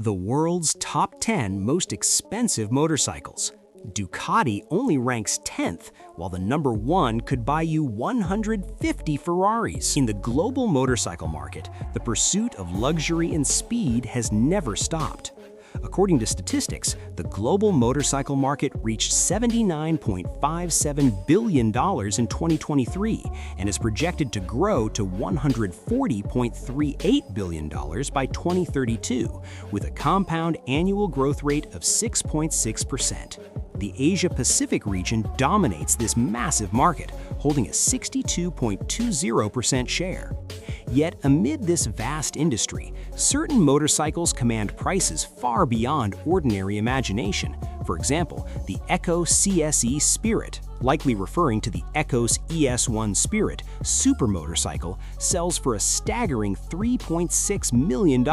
The world's top 10 most expensive motorcycles. Ducati only ranks 10th, while the number 1 could buy you 150 Ferraris. In the global motorcycle market, the pursuit of luxury and speed has never stopped. According to statistics, the global motorcycle market reached $79.57 billion in 2023 and is projected to grow to $140.38 billion by 2032, with a compound annual growth rate of 6.6%. The Asia-Pacific region dominates this massive market, holding a 62.20% share. Yet, amid this vast industry, certain motorcycles command prices far beyond ordinary imagination. For example, the Eco CSE Spirit, likely referring to the Ecos ES1 Spirit super motorcycle, sells for a staggering $3.6 million,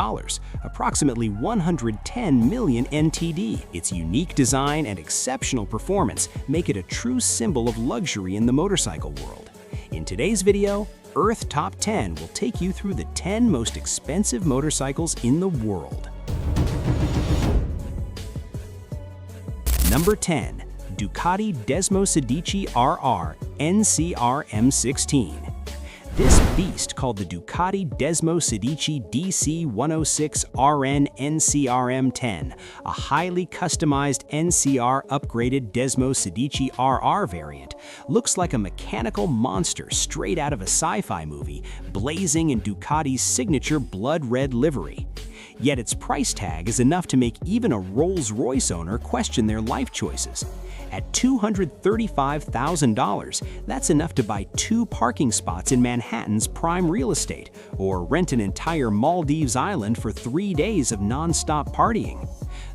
approximately 110 million NTD. Its unique design and exceptional performance make it a true symbol of luxury in the motorcycle world. In today's video, Earth Top 10 will take you through the 10 most expensive motorcycles in the world. Number 10. Ducati Desmosedici RR NCR M16. This beast, called the Ducati Desmosedici DC106 RN NCR M10, a highly customized NCR upgraded Desmosedici RR variant, looks like a mechanical monster straight out of a sci-fi movie, blazing in Ducati's signature blood red livery. Yet its price tag is enough to make even a Rolls-Royce owner question their life choices. At $235,000, that's enough to buy 2 parking spots in Manhattan's prime real estate, or rent an entire Maldives island for 3 days of non-stop partying.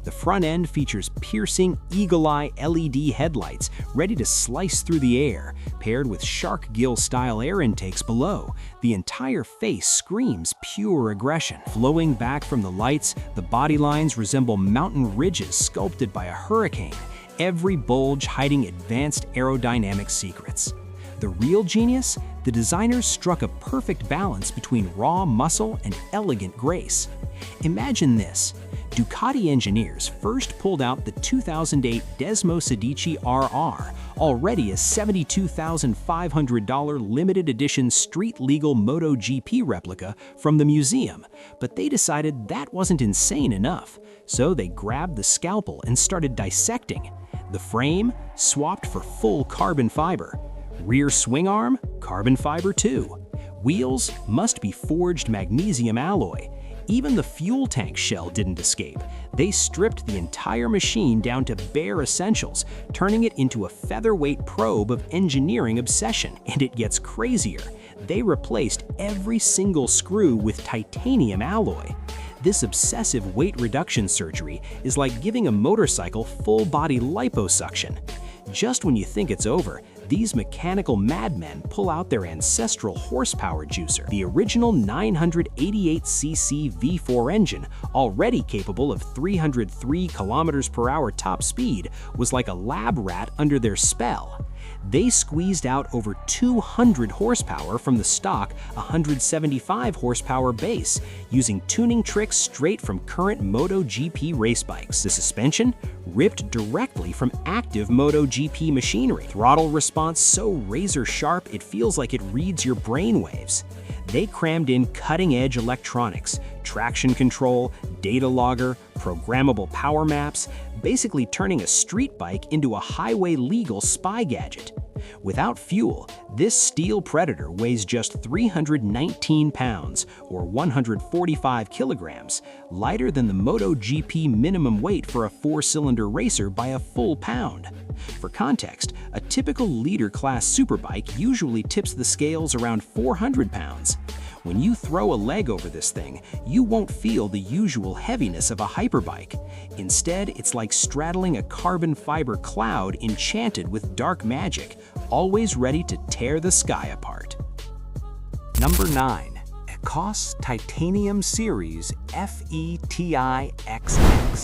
The front end features piercing, eagle-eye LED headlights ready to slice through the air, paired with shark gill-style air intakes below. The entire face screams pure aggression. Flowing back from the lights, the body lines resemble mountain ridges sculpted by a hurricane, every bulge hiding advanced aerodynamic secrets. The real genius? The designers struck a perfect balance between raw muscle and elegant grace. Imagine this. Ducati engineers first pulled out the 2008 Desmosedici RR, already a $72,500 limited edition street-legal MotoGP replica from the museum, but they decided that wasn't insane enough, so they grabbed the scalpel and started dissecting. The frame, swapped for full carbon fiber. Rear swing arm, carbon fiber too. Wheels must be forged magnesium alloy. Even the fuel tank shell didn't escape. They stripped the entire machine down to bare essentials, turning it into a featherweight probe of engineering obsession. And it gets crazier. They replaced every single screw with titanium alloy. This obsessive weight reduction surgery is like giving a motorcycle full-body liposuction. Just when you think it's over, these mechanical madmen pull out their ancestral horsepower juicer. The original 988cc V4 engine, already capable of 303 km/h top speed, was like a lab rat under their spell. They squeezed out over 200 horsepower from the stock 175 horsepower base, using tuning tricks straight from current MotoGP race bikes. The suspension? Ripped directly from active MotoGP machinery. Throttle response so razor sharp it feels like it reads your brainwaves. They crammed in cutting-edge electronics, traction control, data logger, programmable power maps, basically turning a street bike into a highway-legal spy gadget. Without fuel, this steel predator weighs just 319 pounds, or 145 kilograms, lighter than the MotoGP minimum weight for a 4-cylinder racer by a full pound. For context, a typical leader-class superbike usually tips the scales around 400 pounds. When you throw a leg over this thing, you won't feel the usual heaviness of a hyperbike. Instead, it's like straddling a carbon fiber cloud enchanted with dark magic, always ready to tear the sky apart. Number 9. Ecos Titanium Series FETIXX.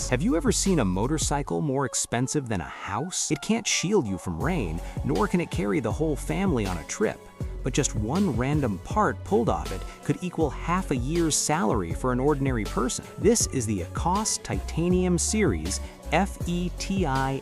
Have you ever seen a motorcycle more expensive than a house? It can't shield you from rain, nor can it carry the whole family on a trip. but just one random part pulled off it could equal half a year's salary for an ordinary person. This is the Acoste Titanium Series FETIXX,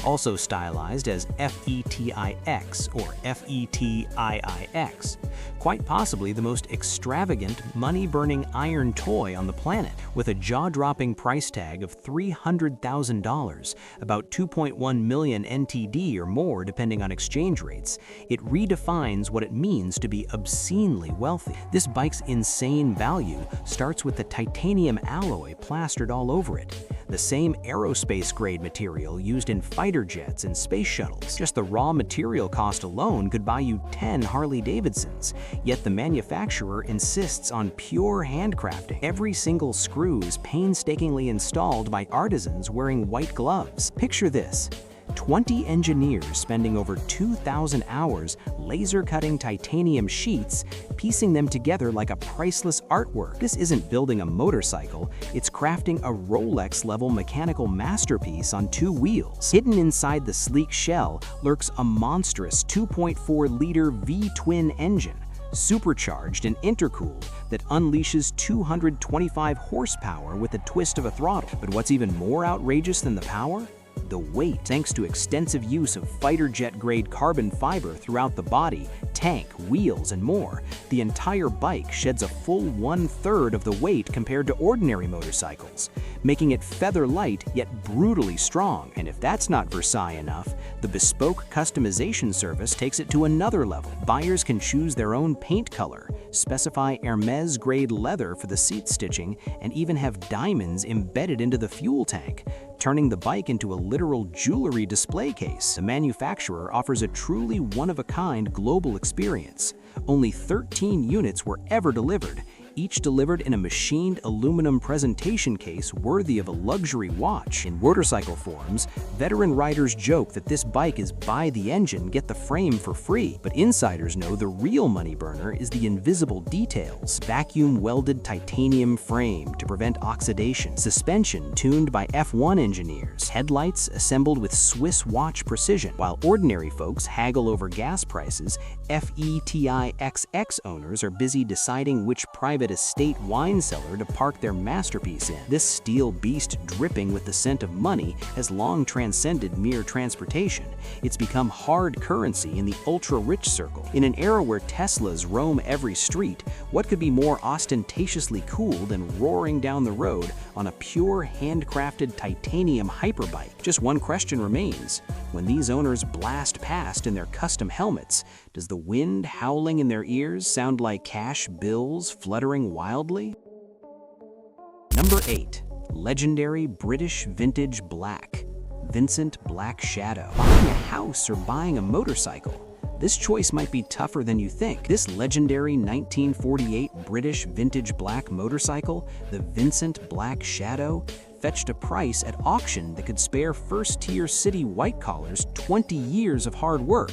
also stylized as FETIX or FETIIX. Quite possibly the most extravagant, money-burning iron toy on the planet, with a jaw-dropping price tag of $300,000, about 2.1 million NTD or more depending on exchange rates. It redefines what it means to be obscenely wealthy. This bike's insane value starts with the titanium alloy plastered all over it, the same aerospace-grade material used in fighter jets and space shuttles. Just the raw material cost alone could buy you 10 Harley-Davidsons, yet the manufacturer insists on pure handcrafting. Every single screw is painstakingly installed by artisans wearing white gloves. Picture this: 20 engineers spending over 2,000 hours laser-cutting titanium sheets, piecing them together like a priceless artwork. This isn't building a motorcycle, it's crafting a Rolex-level mechanical masterpiece on 2 wheels. Hidden inside the sleek shell lurks a monstrous 2.4-liter V-twin engine, supercharged and intercooled, that unleashes 225 horsepower with a twist of a throttle. But what's even more outrageous than the power? The weight. Thanks to extensive use of fighter jet-grade carbon fiber throughout the body, tank, wheels, and more, the entire bike sheds a full 1/3 of the weight compared to ordinary motorcycles, making it feather-light yet brutally strong. And if that's not Versailles enough, the bespoke customization service takes it to another level. Buyers can choose their own paint color, specify Hermes-grade leather for the seat stitching, and even have diamonds embedded into the fuel tank, turning the bike into a literal jewelry display case. The manufacturer offers a truly one-of-a-kind global experience. Only 13 units were ever delivered, each delivered in a machined aluminum presentation case worthy of a luxury watch. In motorcycle forums, veteran riders joke that this bike is buy the engine, get the frame for free. But insiders know the real money burner is the invisible details: vacuum-welded titanium frame to prevent oxidation, suspension tuned by F1 engineers, headlights assembled with Swiss watch precision. While ordinary folks haggle over gas prices, FETIXX owners are busy deciding which private estate wine cellar to park their masterpiece in. This steel beast, dripping with the scent of money, has long transcended mere transportation. It's become hard currency in the ultra-rich circle. In an era where Teslas roam every street, what could be more ostentatiously cool than roaring down the road on a pure handcrafted titanium hyperbike? Just one question remains: when these owners blast past in their custom helmets, does the wind howling in their ears sound like cash bills fluttering wildly? Number 8. Legendary British Vintage Black. Vincent Black Shadow. Buying a house or buying a motorcycle? This choice might be tougher than you think. This legendary 1948 British vintage black motorcycle, the Vincent Black Shadow, fetched a price at auction that could spare first-tier city white-collars 20 years of hard work,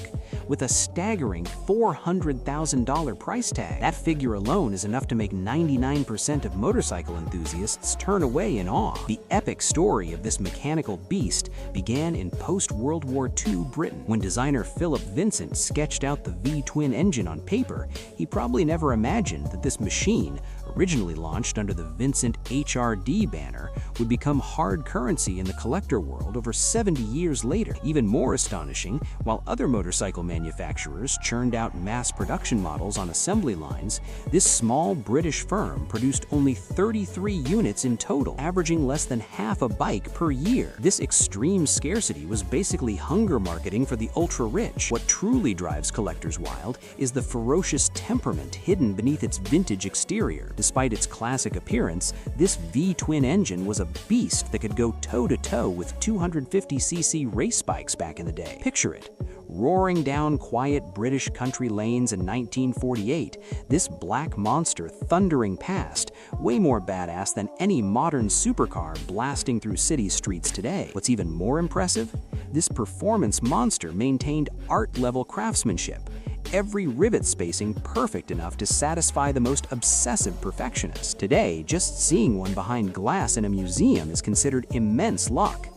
with a staggering $400,000 price tag. That figure alone is enough to make 99% of motorcycle enthusiasts turn away in awe. The epic story of this mechanical beast began in post-World War II Britain. When designer Philip Vincent sketched out the V-twin engine on paper, he probably never imagined that this machine, originally launched under the Vincent HRD banner, would become hard currency in the collector world over 70 years later. Even more astonishing, while other motorcycle manufacturers churned out mass production models on assembly lines, this small British firm produced only 33 units in total, averaging less than half a bike per year. This extreme scarcity was basically hunger marketing for the ultra-rich. What truly drives collectors wild is the ferocious temperament hidden beneath its vintage exterior. Despite its classic appearance, this V-twin engine was a beast that could go toe-to-toe with 250cc race bikes back in the day. Picture it. Roaring down quiet British country lanes in 1948, this black monster thundering past, way more badass than any modern supercar blasting through city streets today. What's even more impressive? This performance monster maintained art-level craftsmanship, every rivet spacing perfect enough to satisfy the most obsessive perfectionist. Today, just seeing one behind glass in a museum is considered immense luck.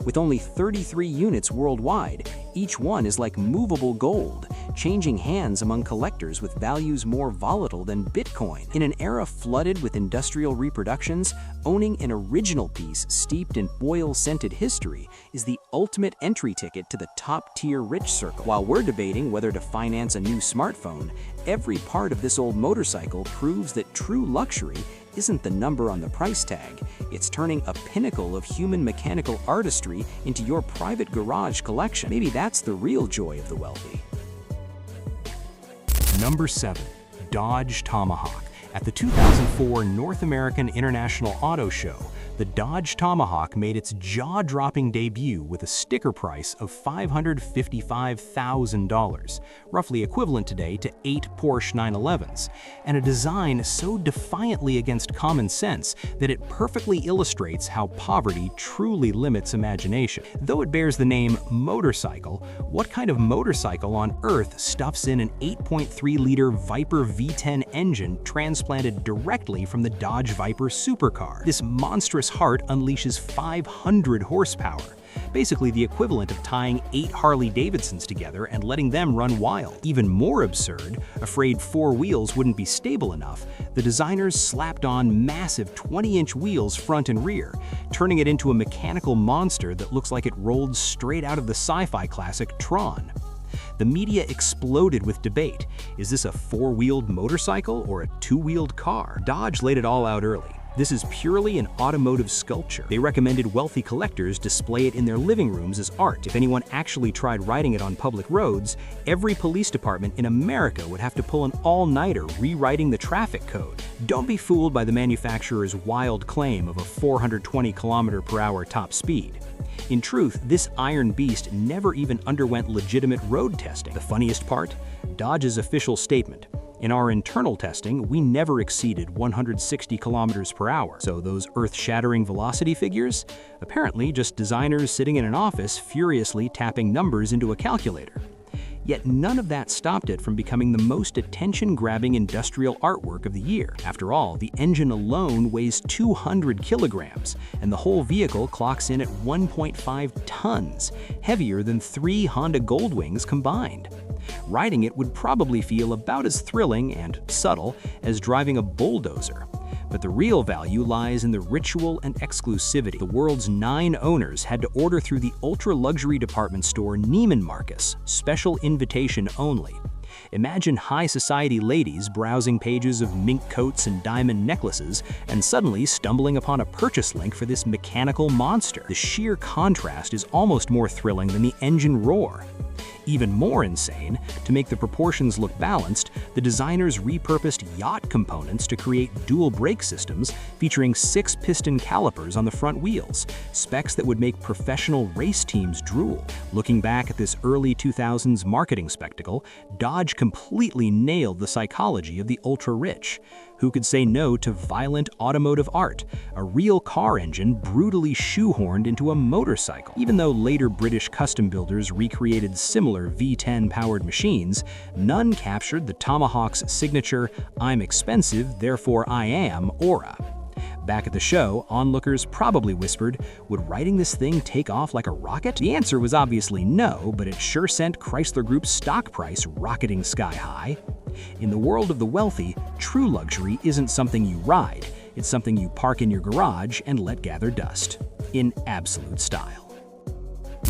With only 33 units worldwide, each one is like movable gold, changing hands among collectors with values more volatile than Bitcoin. In an era flooded with industrial reproductions, owning an original piece steeped in oil-scented history is the ultimate entry ticket to the top-tier rich circle. While we're debating whether to finance a new smartphone, every part of this old motorcycle proves that true luxury isn't the number on the price tag. It's turning a pinnacle of human mechanical artistry into your private garage collection. Maybe that's the real joy of the wealthy. Number 7. Dodge Tomahawk. At the 2004 North American International Auto Show, the Dodge Tomahawk made its jaw-dropping debut with a sticker price of $555,000, roughly equivalent today to 8 Porsche 911s, and a design so defiantly against common sense that it perfectly illustrates how poverty truly limits imagination. Though it bears the name motorcycle, what kind of motorcycle on earth stuffs in an 8.3-liter Viper V10 engine transplanted directly from the Dodge Viper supercar? This monstrous heart unleashes 500 horsepower, basically the equivalent of tying 8 Harley-Davidsons together and letting them run wild. Even more absurd, afraid 4 wheels wouldn't be stable enough, the designers slapped on massive 20-inch wheels front and rear, turning it into a mechanical monster that looks like it rolled straight out of the sci-fi classic Tron. The media exploded with debate. Is this a 4-wheeled motorcycle or a 2-wheeled car? Dodge laid it all out early. This is purely an automotive sculpture. They recommended wealthy collectors display it in their living rooms as art. If anyone actually tried riding it on public roads, every police department in America would have to pull an all-nighter rewriting the traffic code. Don't be fooled by the manufacturer's wild claim of a 420 km/h top speed. In truth, this iron beast never even underwent legitimate road testing. The funniest part? Dodge's official statement: in our internal testing, we never exceeded 160 km/h. So those earth-shattering velocity figures? Apparently just designers sitting in an office furiously tapping numbers into a calculator. Yet none of that stopped it from becoming the most attention-grabbing industrial artwork of the year. After all, the engine alone weighs 200 kilograms, and the whole vehicle clocks in at 1.5 tons, heavier than 3 Honda Goldwings combined. Riding it would probably feel about as thrilling and subtle as driving a bulldozer. But the real value lies in the ritual and exclusivity. The world's 9 owners had to order through the ultra-luxury department store Neiman Marcus, special invitation only. Imagine high society ladies browsing pages of mink coats and diamond necklaces and suddenly stumbling upon a purchase link for this mechanical monster. The sheer contrast is almost more thrilling than the engine roar. Even more insane, to make the proportions look balanced, the designers repurposed yacht components to create dual brake systems featuring 6 piston calipers on the front wheels, specs that would make professional race teams drool. Looking back at this early 2000s marketing spectacle, Dodge completely nailed the psychology of the ultra-rich. Who could say no to violent automotive art, a real car engine brutally shoehorned into a motorcycle? Even though later British custom builders recreated similar V10-powered machines, none captured the Tomahawk's signature "I'm expensive, therefore I am" aura. Back at the show, onlookers probably whispered, would riding this thing take off like a rocket? The answer was obviously no, but it sure sent Chrysler Group's stock price rocketing sky high. In the world of the wealthy, true luxury isn't something you ride, it's something you park in your garage and let gather dust. In absolute style.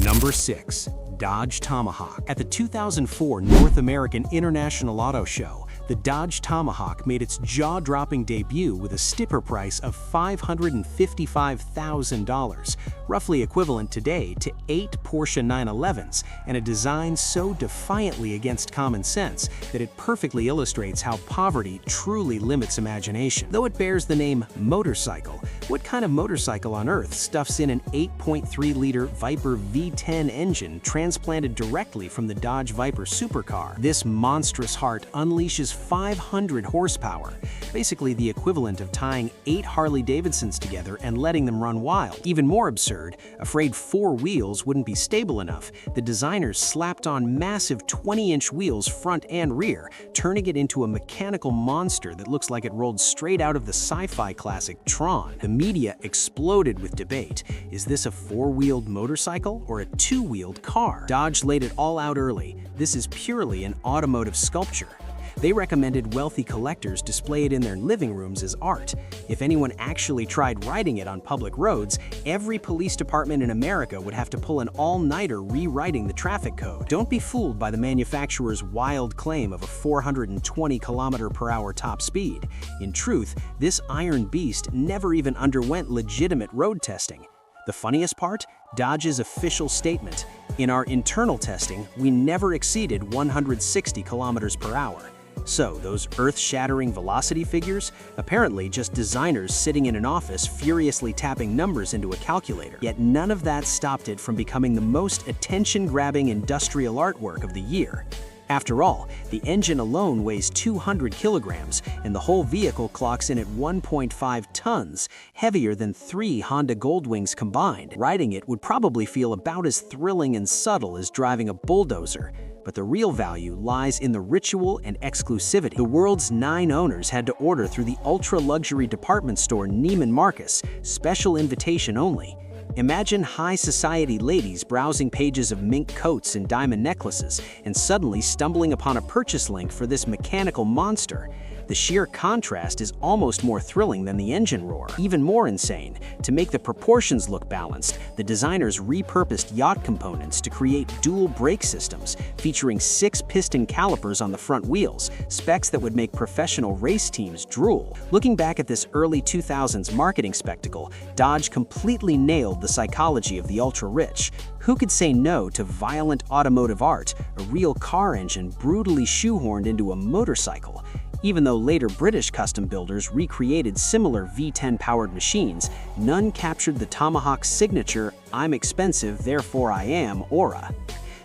Number 6. Dodge Tomahawk. At the 2004 North American International Auto Show, the Dodge Tomahawk made its jaw-dropping debut with a sticker price of $555,000, roughly equivalent today to 8 Porsche 911s, and a design so defiantly against common sense that it perfectly illustrates how poverty truly limits imagination. Though it bears the name motorcycle, what kind of motorcycle on earth stuffs in an 8.3-liter Viper V10 engine transplanted directly from the Dodge Viper supercar? This monstrous heart unleashes 500 horsepower, basically the equivalent of tying 8 Harley-Davidsons together and letting them run wild. Even more absurd, Third, afraid four wheels wouldn't be stable enough, the designers slapped on massive 20-inch wheels front and rear, turning it into a mechanical monster that looks like it rolled straight out of the sci-fi classic Tron. The media exploded with debate. Is this a four-wheeled motorcycle or a two-wheeled car? Dodge laid it all out early. This is purely an automotive sculpture. They recommended wealthy collectors display it in their living rooms as art. If anyone actually tried riding it on public roads, every police department in America would have to pull an all-nighter rewriting the traffic code. Don't be fooled by the manufacturer's wild claim of a 420 km/h top speed. In truth, this iron beast never even underwent legitimate road testing. The funniest part? Dodge's official statement: "In our internal testing, we never exceeded 160 km/h." So, those earth-shattering velocity figures? Apparently just designers sitting in an office furiously tapping numbers into a calculator. Yet none of that stopped it from becoming the most attention-grabbing industrial artwork of the year. After all, the engine alone weighs 200 kilograms, and the whole vehicle clocks in at 1.5 tons, heavier than 3 Honda Goldwings combined. Riding it would probably feel about as thrilling and subtle as driving a bulldozer. But the real value lies in the ritual and exclusivity. The world's 9 owners had to order through the ultra-luxury department store Neiman Marcus, special invitation only. Imagine high society ladies browsing pages of mink coats and diamond necklaces and suddenly stumbling upon a purchase link for this mechanical monster. The sheer contrast is almost more thrilling than the engine roar. Even more insane, to make the proportions look balanced, the designers repurposed yacht components to create dual brake systems, featuring 6 piston calipers on the front wheels, specs that would make professional race teams drool. Looking back at this early 2000s marketing spectacle, Dodge completely nailed the psychology of the ultra-rich. Who could say no to violent automotive art, a real car engine brutally shoehorned into a motorcycle? Even though later British custom builders recreated similar V10-powered machines, none captured the Tomahawk's signature "I'm expensive, therefore I am" aura.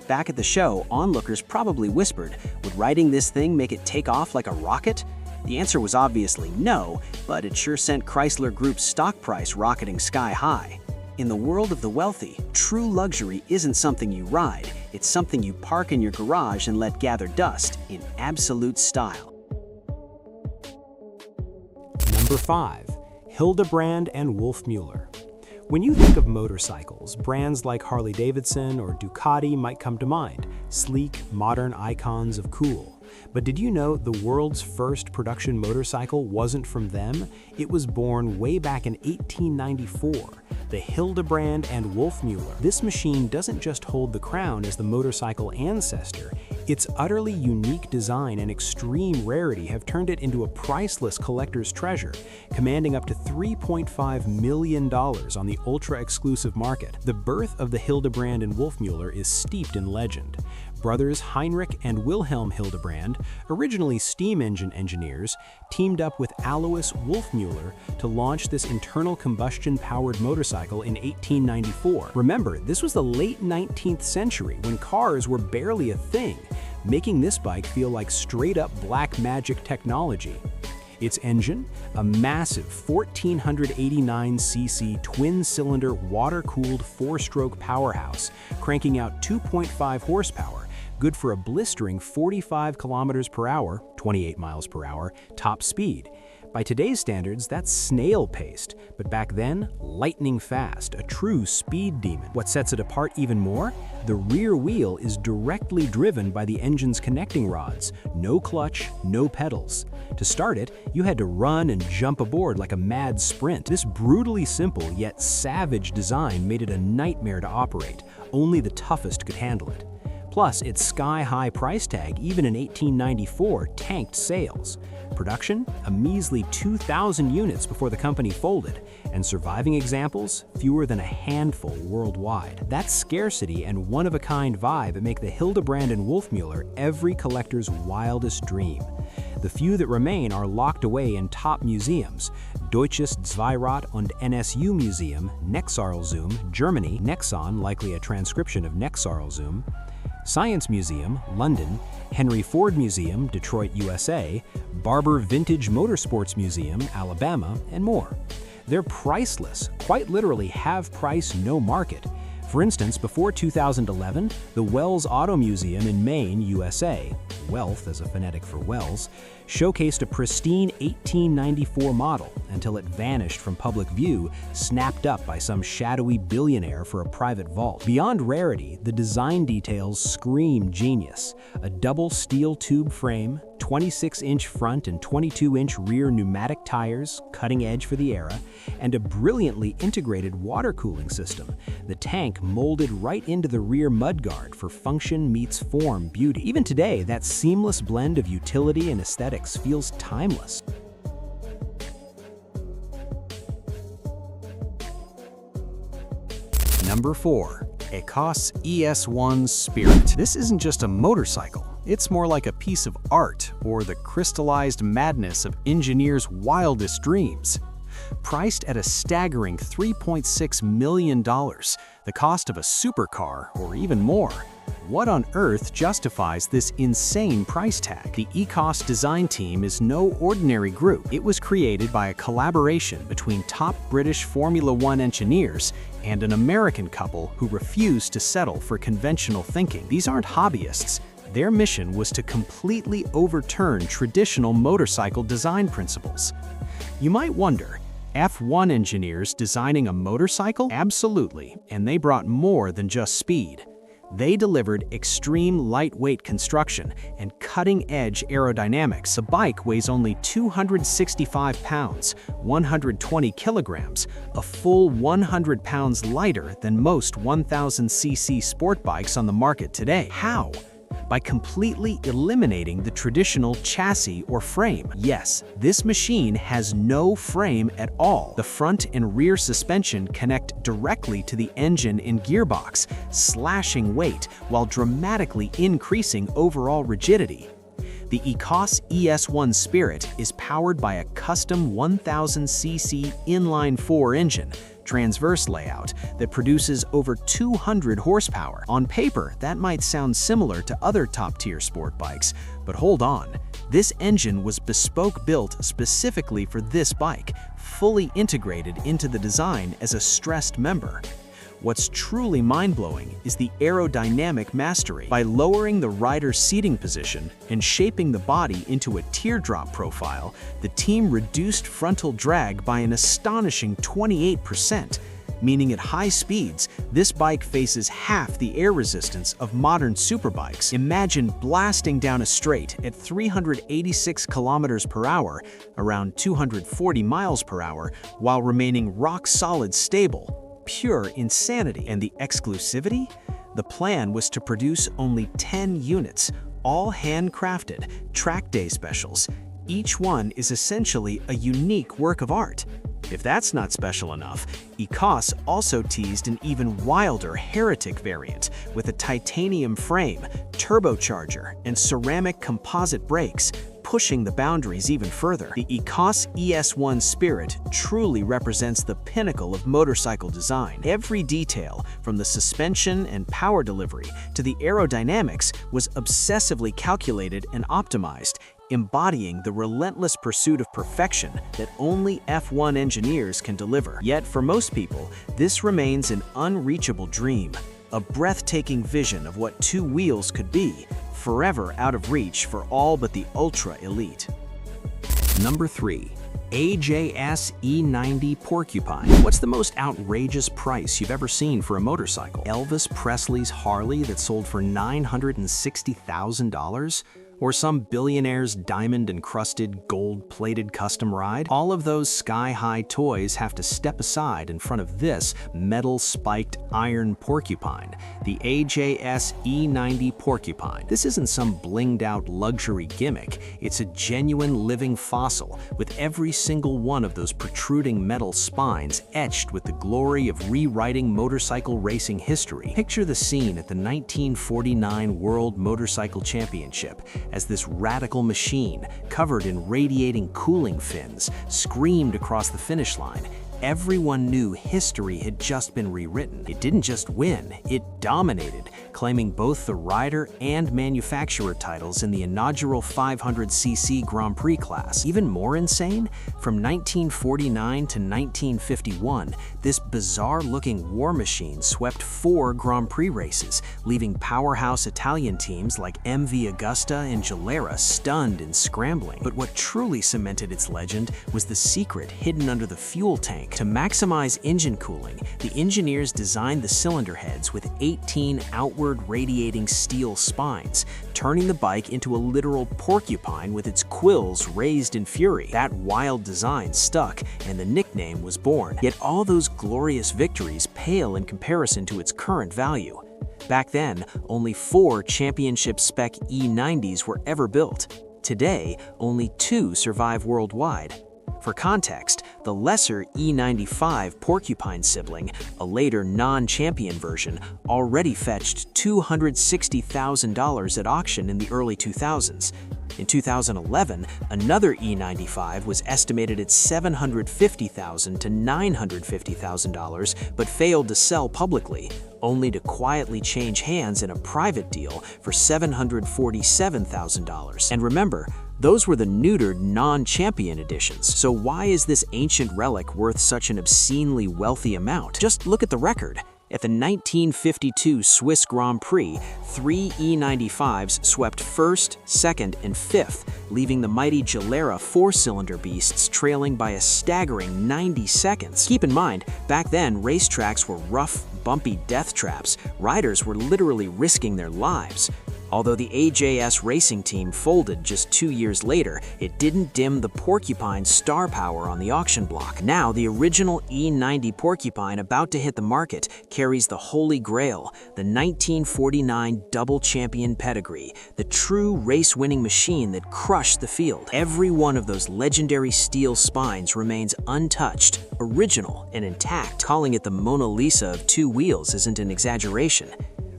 Back at the show, onlookers probably whispered, would riding this thing make it take off like a rocket? The answer was obviously no, but it sure sent Chrysler Group's stock price rocketing sky high. In the world of the wealthy, true luxury isn't something you ride, it's something you park in your garage and let gather dust in absolute style. Number 5. Hildebrand and Wolfmueller. When you think of motorcycles, brands like Harley-Davidson or Ducati might come to mind, sleek, modern icons of cool. But did you know the world's first production motorcycle wasn't from them? It was born way back in 1894, the Hildebrand and Wolfmueller. This machine doesn't just hold the crown as the motorcycle ancestor, its utterly unique design and extreme rarity have turned it into a priceless collector's treasure, commanding up to $3.5 million on the ultra-exclusive market. The birth of the Hildebrand and Wolfmueller is steeped in legend. Brothers Heinrich and Wilhelm Hildebrand, originally steam engine engineers, teamed up with Alois Wolfmueller to launch this internal combustion-powered motorcycle in 1894. Remember, this was the late 19th century when cars were barely a thing, making this bike feel like straight-up black magic technology. Its engine, a massive 1,489cc twin-cylinder water-cooled 4-stroke powerhouse, cranking out 2.5 horsepower, good for a blistering 45 km/h, 28 miles per hour, top speed. By today's standards, that's snail paced, but back then, lightning fast, a true speed demon. What sets it apart even more? The rear wheel is directly driven by the engine's connecting rods. No clutch, no pedals. To start it, you had to run and jump aboard like a mad sprint. This brutally simple yet savage design made it a nightmare to operate. Only the toughest could handle it. Plus, its sky-high price tag, even in 1894, tanked sales. Production? A measly 2,000 units before the company folded, and surviving examples? Fewer than a handful worldwide. That scarcity and one-of-a-kind vibe make the Hildebrand and Wolfmueller every collector's wildest dream. The few that remain are locked away in top museums: Deutsches Zweirad- und NSU Museum, Nexarlzoom, Germany, Nexon, likely a transcription of Nexarlzoom, Science Museum, London, Henry Ford Museum, Detroit, USA, Barber Vintage Motorsports Museum, Alabama, and more. They're priceless, quite literally have price, no market. For instance, before 2011, the Wells Auto Museum in Maine, USA, wealth as a phonetic for Wells, showcased a pristine 1894 model until it vanished from public view, snapped up by some shadowy billionaire for a private vault. Beyond rarity, the design details scream genius. A double steel tube frame, 26-inch front and 22-inch rear pneumatic tires, cutting edge for the era, and a brilliantly integrated water cooling system. The tank molded right into the rear mudguard for function meets form beauty. Even today, that seamless blend of utility and aesthetics feels timeless. Number 4. ECOS ES1 Spirit. This isn't just a motorcycle. It's more like a piece of art or the crystallized madness of engineers' wildest dreams. Priced at a staggering $3.6 million, the cost of a supercar or even more. What on earth justifies this insane price tag? The ECOS design team is no ordinary group. It was created by a collaboration between top British Formula One engineers and an American couple who refused to settle for conventional thinking. These aren't hobbyists. Their mission was to completely overturn traditional motorcycle design principles. You might wonder, F1 engineers designing a motorcycle? Absolutely, and they brought more than just speed. They delivered extreme lightweight construction and cutting-edge aerodynamics. The bike weighs only 265 pounds, 120 kilograms, a full 100 pounds lighter than most 1000cc sport bikes on the market today. How? By completely eliminating the traditional chassis or frame. Yes, this machine has no frame at all. The front and rear suspension connect directly to the engine and gearbox, slashing weight while dramatically increasing overall rigidity. The ECOS ES1 Spirit is powered by a custom 1000cc inline-4 engine, transverse layout that produces over 200 horsepower. On paper, that might sound similar to other top-tier sport bikes, but hold on. This engine was bespoke built specifically for this bike, fully integrated into the design as a stressed member. What's truly mind-blowing is the aerodynamic mastery. By lowering the rider's seating position and shaping the body into a teardrop profile, the team reduced frontal drag by an astonishing 28%, meaning at high speeds, this bike faces half the air resistance of modern superbikes. Imagine blasting down a straight at 386 kilometers per hour, around 240 miles per hour, while remaining rock-solid stable. Pure insanity. And the exclusivity? The plan was to produce only 10 units, all handcrafted, track day specials. Each one is essentially a unique work of art. If that's not special enough, ECOS also teased an even wilder Heretic variant with a titanium frame, turbocharger, and ceramic composite brakes, pushing the boundaries even further. The ECOS ES1 Spirit truly represents the pinnacle of motorcycle design. Every detail, from the suspension and power delivery to the aerodynamics, was obsessively calculated and optimized, embodying the relentless pursuit of perfection that only F1 engineers can deliver. Yet for most people, this remains an unreachable dream, a breathtaking vision of what two wheels could be, forever out of reach for all but the ultra-elite. Number 3. AJS E90 Porcupine. What's the most outrageous price you've ever seen for a motorcycle? Elvis Presley's Harley that sold for $960,000? Or some billionaire's diamond-encrusted, gold-plated custom ride? All of those sky-high toys have to step aside in front of this metal-spiked iron porcupine, the AJS E90 Porcupine. This isn't some blinged-out luxury gimmick. It's a genuine living fossil, with every single one of those protruding metal spines etched with the glory of rewriting motorcycle racing history. Picture the scene at the 1949 World Motorcycle Championship as this radical machine, covered in radiating cooling fins, screamed across the finish line, everyone knew history had just been rewritten. It didn't just win, it dominated, claiming both the rider and manufacturer titles in the inaugural 500cc Grand Prix class. Even more insane, from 1949 to 1951, this bizarre-looking war machine swept 4 Grand Prix races, leaving powerhouse Italian teams like MV Agusta and Gilera stunned and scrambling. But what truly cemented its legend was the secret hidden under the fuel tank. To maximize engine cooling, the engineers designed the cylinder heads with 18 outward radiating steel spines, turning the bike into a literal porcupine with its quills raised in fury. That wild design stuck, and the nickname was born. Yet all those glorious victories pale in comparison to its current value. Back then, only 4 championship-spec E90s were ever built. Today, only 2 survive worldwide. For context, the lesser E95 Porcupine sibling, a later non-champion version, already fetched $260,000 at auction in the early 2000s. In 2011, another E95 was estimated at $750,000 to $950,000, but failed to sell publicly, only to quietly change hands in a private deal for $747,000. And remember, those were the neutered non-champion editions. So why is this ancient relic worth such an obscenely wealthy amount? Just look at the record. At the 1952 Swiss Grand Prix, 3 E95s swept 1st, 2nd, and 5th, leaving the mighty Gilera 4-cylinder beasts trailing by a staggering 90 seconds. Keep in mind, back then, racetracks were rough, bumpy death traps. Riders were literally risking their lives. Although the AJS racing team folded just 2 years later, it didn't dim the Porcupine's star power on the auction block. Now, the original E90 Porcupine about to hit the market carries the holy grail, the 1949 double champion pedigree, the true race-winning machine that crushed the field. Every one of those legendary steel spines remains untouched, original, and intact. Calling it the Mona Lisa of 2 wheels isn't an exaggeration.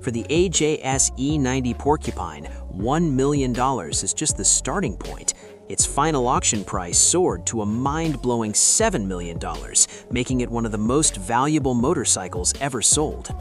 For the AJS E90 Porcupine, $1 million is just the starting point. Its final auction price soared to a mind-blowing $7 million, making it one of the most valuable motorcycles ever sold.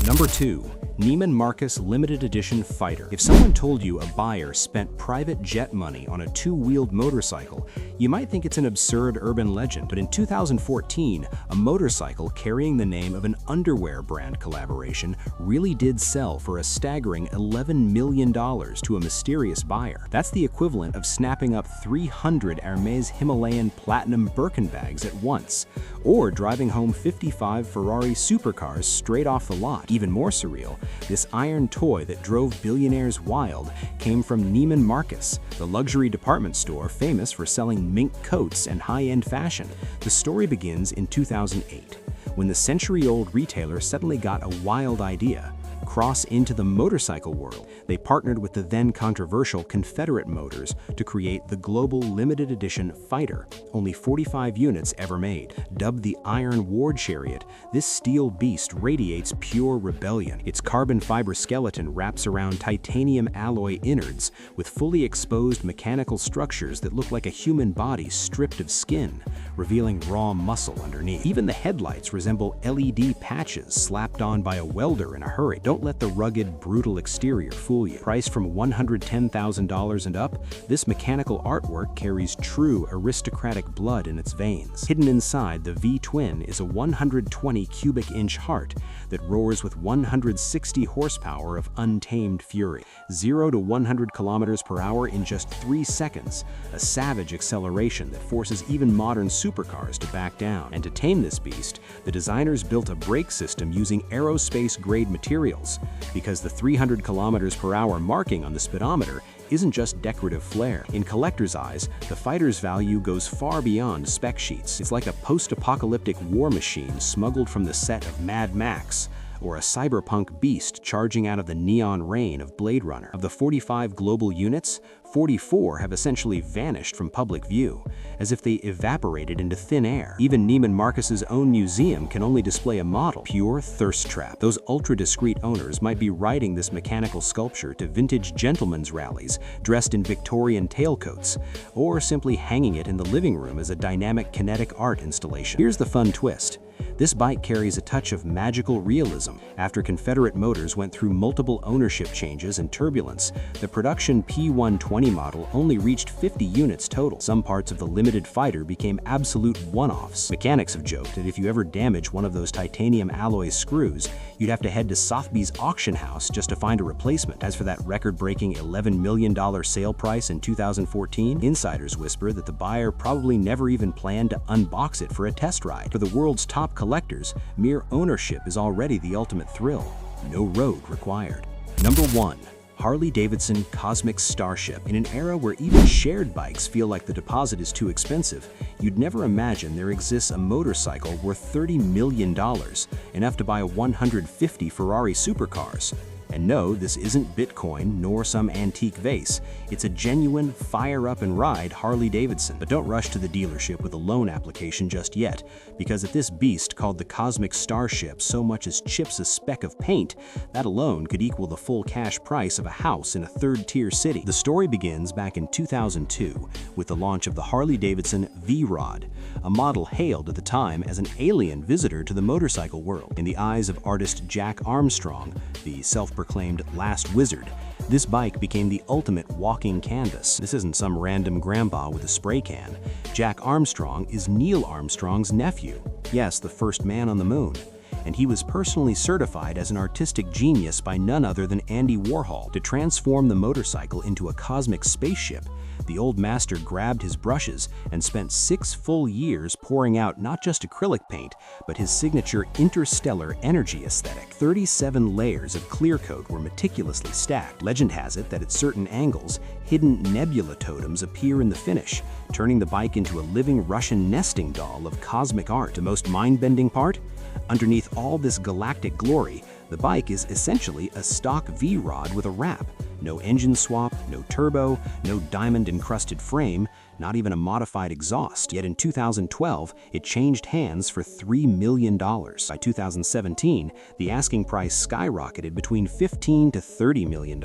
Number 2. Neiman Marcus Limited Edition Fighter. If someone told you a buyer spent private jet money on a 2-wheeled motorcycle, you might think it's an absurd urban legend. But in 2014, a motorcycle carrying the name of an underwear brand collaboration really did sell for a staggering $11 million to a mysterious buyer. That's the equivalent of snapping up 300 Hermes Himalayan Platinum Birkin bags at once, or driving home 55 Ferrari supercars straight off the lot. Even more surreal, this iron toy that drove billionaires wild came from Neiman Marcus, the luxury department store famous for selling mink coats and high-end fashion. The story begins in 2008, when the century-old retailer suddenly got a wild idea: cross into the motorcycle world. They partnered with the then controversial Confederate Motors to create the global limited edition Fighter, only 45 units ever made. Dubbed the Iron War Chariot, this steel beast radiates pure rebellion. Its carbon fiber skeleton wraps around titanium alloy innards with fully exposed mechanical structures that look like a human body stripped of skin, revealing raw muscle underneath. Even the headlights resemble LED patches slapped on by a welder in a hurry. Don't let the rugged, brutal exterior fool you. Priced from $110,000 and up, this mechanical artwork carries true aristocratic blood in its veins. Hidden inside the V-twin is a 120 cubic inch heart that roars with 160 horsepower of untamed fury. 0 to 100 kilometers per hour in just 3 seconds, a savage acceleration that forces even modern supercars to back down. And to tame this beast, the designers built a brake system using aerospace-grade materials, because the 300 kilometers per hour marking on the speedometer isn't just decorative flair. In collectors' eyes, the Fighter's value goes far beyond spec sheets. It's like a post-apocalyptic war machine smuggled from the set of Mad Max, or a cyberpunk beast charging out of the neon rain of Blade Runner. Of the 45 global units, 44 have essentially vanished from public view, as if they evaporated into thin air. Even Neiman Marcus's own museum can only display a model. Pure thirst trap. Those ultra-discreet owners might be riding this mechanical sculpture to vintage gentlemen's rallies, dressed in Victorian tailcoats, or simply hanging it in the living room as a dynamic kinetic art installation. Here's the fun twist. This bike carries a touch of magical realism. After Confederate Motors went through multiple ownership changes and turbulence, the production P120 model only reached 50 units total. Some parts of the limited fighter became absolute one-offs. Mechanics have joked that if you ever damage one of those titanium alloy screws, you'd have to head to Sotheby's auction house just to find a replacement. As for that record-breaking $11 million sale price in 2014, insiders whisper that the buyer probably never even planned to unbox it for a test ride. For the world's top collectors, mere ownership is already the ultimate thrill. No road required. Number 1. Harley-Davidson Cosmic Starship. In an era where even shared bikes feel like the deposit is too expensive, you'd never imagine there exists a motorcycle worth $30 million, enough to buy a 150 Ferrari supercars. And no, this isn't Bitcoin nor some antique vase. It's a genuine fire-up-and-ride Harley-Davidson. But don't rush to the dealership with a loan application just yet, because if this beast called the Cosmic Starship so much as chips a speck of paint, that alone could equal the full cash price of a house in a third-tier city. The story begins back in 2002 with the launch of the Harley-Davidson V-Rod, a model hailed at the time as an alien visitor to the motorcycle world. In the eyes of artist Jack Armstrong, the self-proclaimed last wizard, this bike became the ultimate walking canvas. This isn't some random grandpa with a spray can. Jack Armstrong is Neil Armstrong's nephew. Yes, the first man on the moon. And he was personally certified as an artistic genius by none other than Andy Warhol. To transform the motorcycle into a cosmic spaceship, the old master grabbed his brushes and spent 6 full years pouring out not just acrylic paint, but his signature interstellar energy aesthetic. 37 layers of clear coat were meticulously stacked. Legend has it that at certain angles, hidden nebula totems appear in the finish, turning the bike into a living Russian nesting doll of cosmic art. The most mind-bending part? Underneath all this galactic glory, the bike is essentially a stock V-Rod with a wrap. No engine swap, no turbo, no diamond-encrusted frame, not even a modified exhaust. Yet in 2012, it changed hands for $3 million. By 2017, the asking price skyrocketed between $15 to $30 million,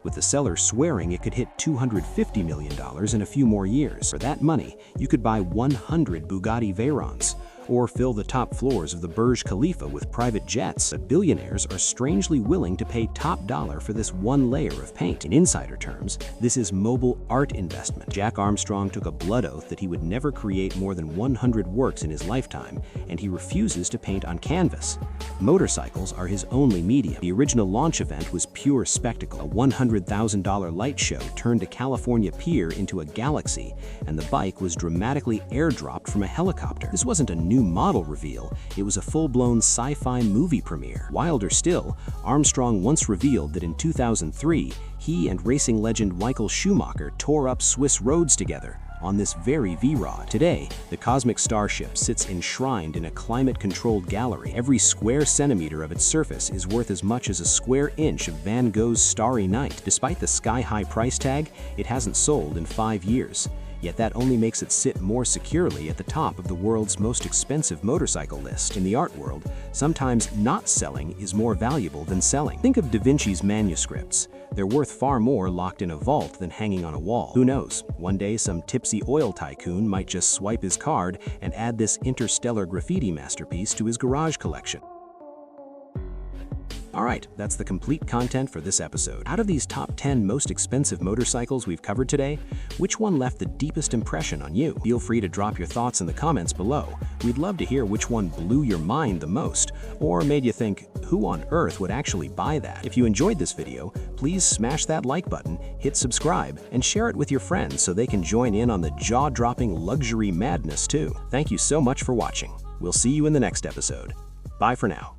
with the seller swearing it could hit $250 million in a few more years. For that money, you could buy 100 Bugatti Veyrons, or fill the top floors of the Burj Khalifa with private jets. But billionaires are strangely willing to pay top dollar for this one layer of paint. In insider terms, this is mobile art investment. Jack Armstrong took a blood oath that he would never create more than 100 works in his lifetime, and he refuses to paint on canvas. Motorcycles are his only medium. The original launch event was pure spectacle. A $100,000 light show turned a California pier into a galaxy, and the bike was dramatically airdropped from a helicopter. This wasn't a new model reveal, it was a full-blown sci-fi movie premiere. Wilder still, Armstrong once revealed that in 2003, he and racing legend Michael Schumacher tore up Swiss roads together on this very V-Rod. Today, the Cosmic Starship sits enshrined in a climate-controlled gallery. Every square centimeter of its surface is worth as much as a square inch of Van Gogh's Starry Night. Despite the sky-high price tag, it hasn't sold in 5 years. Yet that only makes it sit more securely at the top of the world's most expensive motorcycle list. In the art world, sometimes not selling is more valuable than selling. Think of Da Vinci's manuscripts. They're worth far more locked in a vault than hanging on a wall. Who knows, one day some tipsy oil tycoon might just swipe his card and add this interstellar graffiti masterpiece to his garage collection. Alright, that's the complete content for this episode. Out of these top 10 most expensive motorcycles we've covered today, which one left the deepest impression on you? Feel free to drop your thoughts in the comments below. We'd love to hear which one blew your mind the most, or made you think, who on earth would actually buy that? If you enjoyed this video, please smash that like button, hit subscribe, and share it with your friends so they can join in on the jaw-dropping luxury madness too. Thank you so much for watching. We'll see you in the next episode. Bye for now.